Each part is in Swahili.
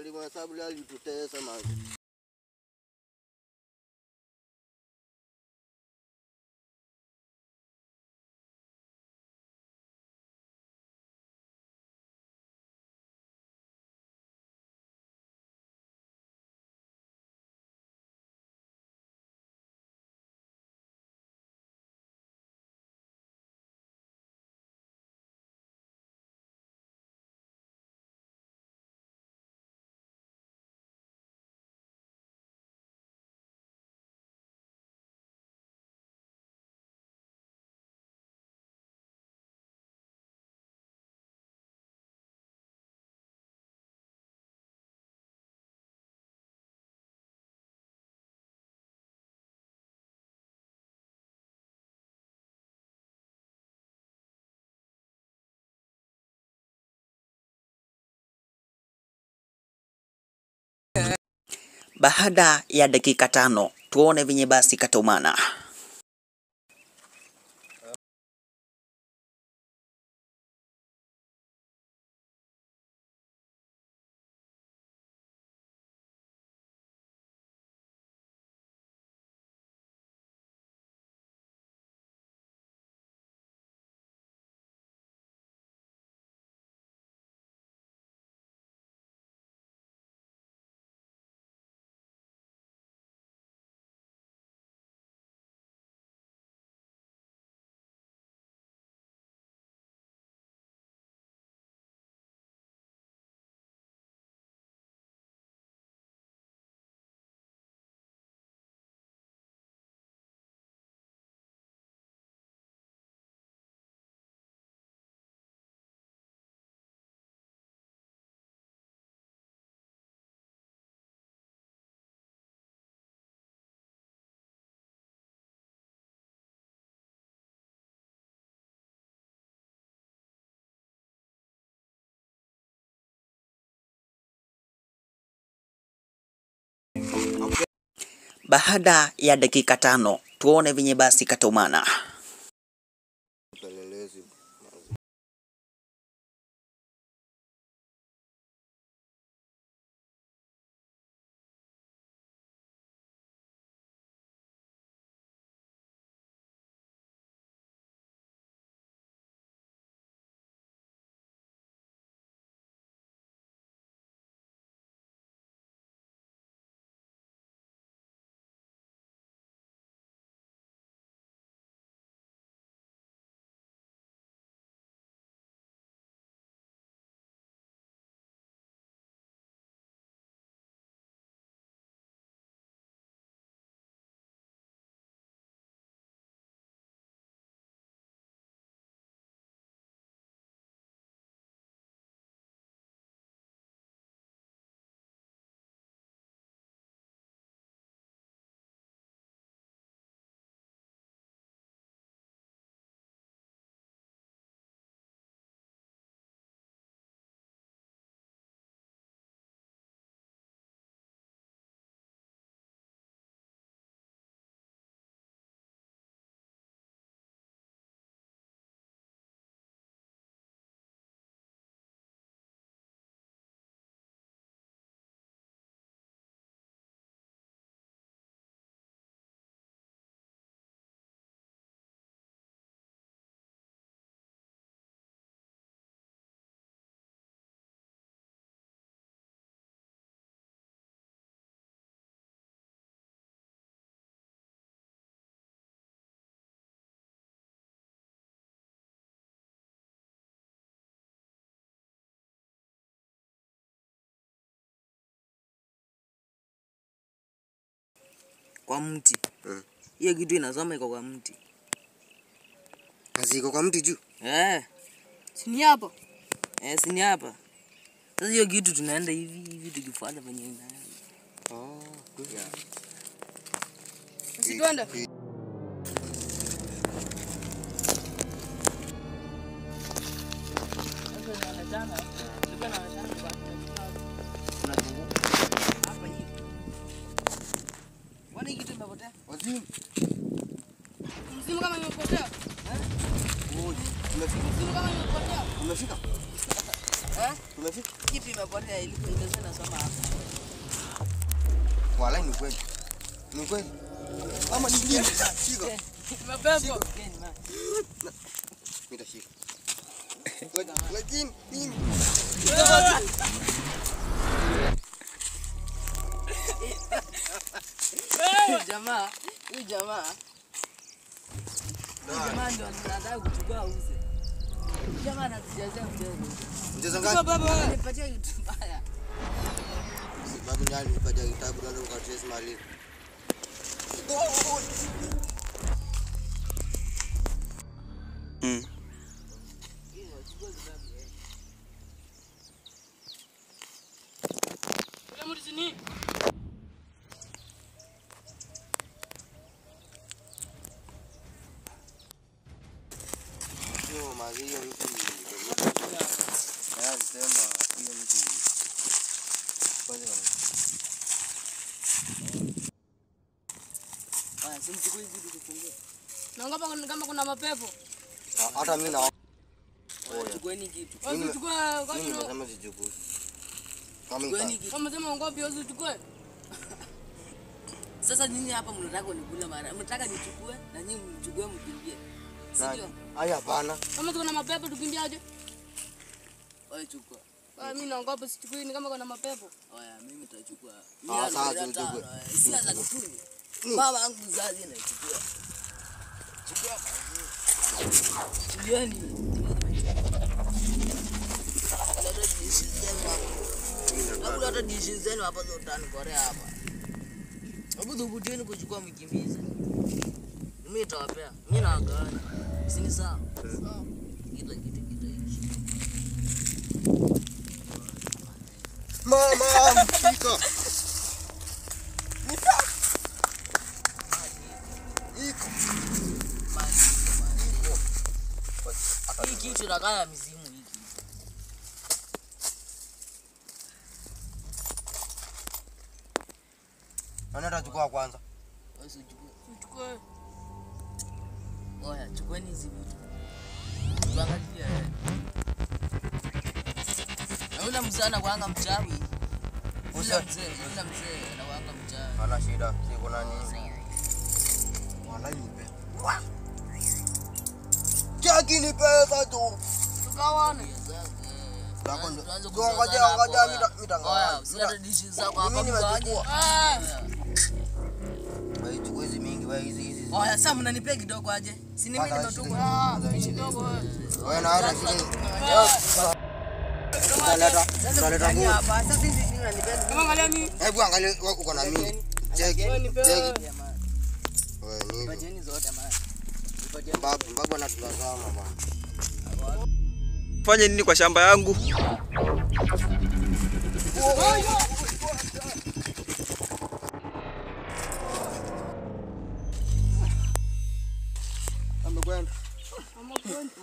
mwalimu wa hesabu leo alitutesa man. Baada ya dakika 5 tuone venye basi katomana. Baada ya dakika 5 tuone venye basi katomana. Pelelezi. Kwa mti. Hiyo kitu inasoma iko kwa mti. Kazi iko kwa mti juu. Si ni hapo? Si ni hapa. Sasa hiyo kitu tunaenda hivi tukifuata venye inaenda. Good. Yeah. Si tuende. Wazimu. Mzimu kama imepotea. Tumefika. Mzimu kama imepotea. Tumefika. Tumefika. Umefika? Kipi imepotea ilikuwa nasoma hapa. Wala ni kweli. Ni kweli. Ama ni nini? Shika. Mapepo. Gani ma? Nitashika. Lakini nini? Huyu jamaa ndio anataka kuchukua uze. Jamaa anatujazia mchezo. Mchezo ngapi? Nipatie kitu mbaya. Sababu nani nipatia kitabu ndio ukatrace mali. Ule mtu ni. Sio mazio mtu. Haya sema hiyo mtu. Kwanza Bwana simchukue hizi vitu tufungie. Naogopa kama kuna mapepo. hata mimi na Chukueni kitu. Usichukue kwa mimi nini? nasema sichukui. Chukueni kitu. Kama sema ngopi usichukue. Sasa nyinyi hapa mnataka unikule mara. Mnataka nichukue na nyinyi mchukue mkimbie. Sio? Haya hapana. Kama kuna mapepo tukimbiaje? Wewe chukua. Mimi naogopa sichukui ni kama kuna mapepo. Oya mimi nitachukua. Sasa uchukue. Si za kutuni. Baba yangu mzazi anachukua. Chukua. Chukueni. Hata dishi zenu hapa zote Korea hapa. Hebu dhubutini kuchukua mkimbiza. Mimi nitawapea. Mimi naagana. Si ni sawa? Sawa. Kitu hichi. Mama, mshika. Iko. Hii kitu nakaya mizimu hiki. Nani atachukua kwanza? Wewe usichukue. Uchukue. Oya, chukueni hizi vitu. Tuangalie. Na yule mzee anakuanga mchawi. Yule mzee anakuanga mchawi. Hana shida, siko na nini. Wala nipe. Jaki ni pesa tu. Tukawane. Ngoja Oya, usilete dishi zako hapa Mimi mgawaje. nimechukua. Wewe chukua hizi mingi, wewe hizi. Oya, sasa mnanipea kidogo aje? Si ni mimi nimetoka. Kidogo wewe. Wewe na hata shilingi. Tunaleta nguo. Hapa sasa hizi nini unanipea? Kama angalia mimi. Hebu angalia uko na mimi. Check. Wewe nipe. Wewe ni Pajeni zote man. Mbabu anatutazama bwana. Fanye nini kwa shamba yangu? Amekwenda.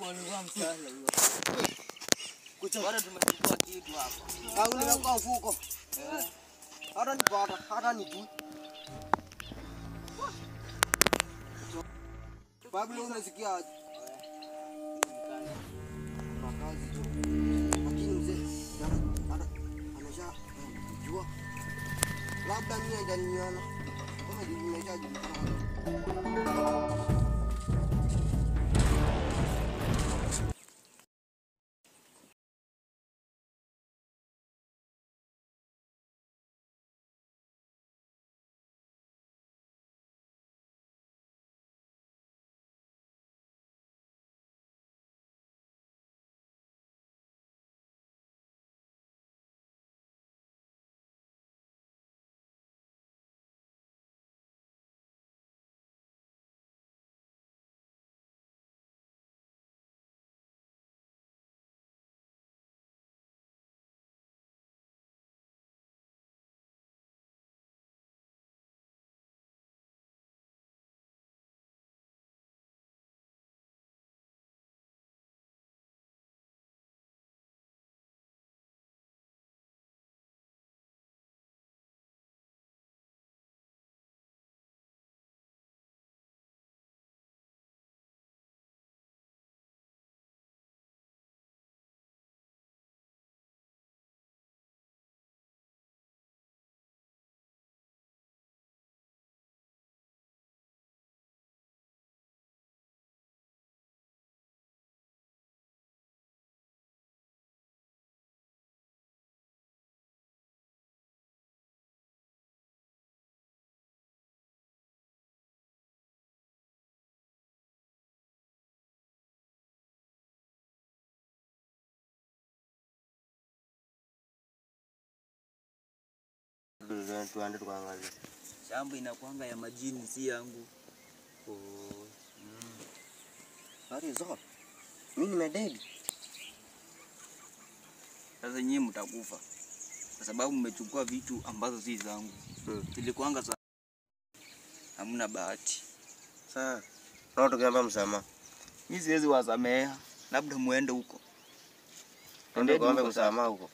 Walikuwa msala huyo. Bora tumechukua kitu hapa. Au nimekuwa mfuko. Hata nipata, hata nitu. Babu leo unasikia aje? Na kazi tu. Lakini mzee, hata amesha jua. Labda mimi hajaniona. Kama nimeshajulikana. tuende tukaangalie. Shamba inakuanga ya majini si yangu. That is all. Mimi nimededi. Sasa nyinyi mtakufa. Kwa sababu mmechukua vitu ambazo si zangu. Zilikuanga za hamna bahati. Sasa ndio tukiamba msamaha. Mimi siwezi wasamea. Labda muende huko. Ndio kuomba msamaha huko.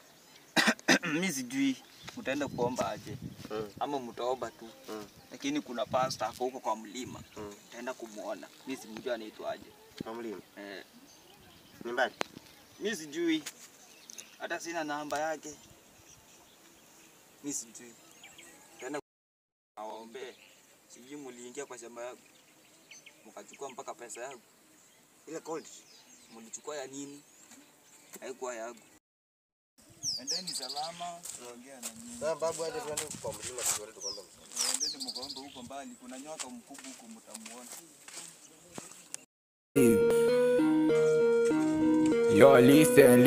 Mimi sijui mtaenda kuomba aje. Ama mtaomba tu. Lakini kuna pastor hapo huko kwa mlima. Nitaenda kumuona. Mimi simjui anaitwaje. Kwa mlima. Ni mbali. Mimi sijui. Hata sina namba yake. Mimi sijui. Tena aombe. Sijui mliingia kwa shamba yangu. Mkachukua mpaka pesa yangu. Ile gold Mlichukua ya nini? Haikuwa yangu. Endeni salama, tuongea na mimi. sasa babu hadi tuende kwa mlima tuende tukaombe msamaha. Endeni mkaombe huko mbali, kuna nyoka mkubwa huko mtamuona. Yo, listen.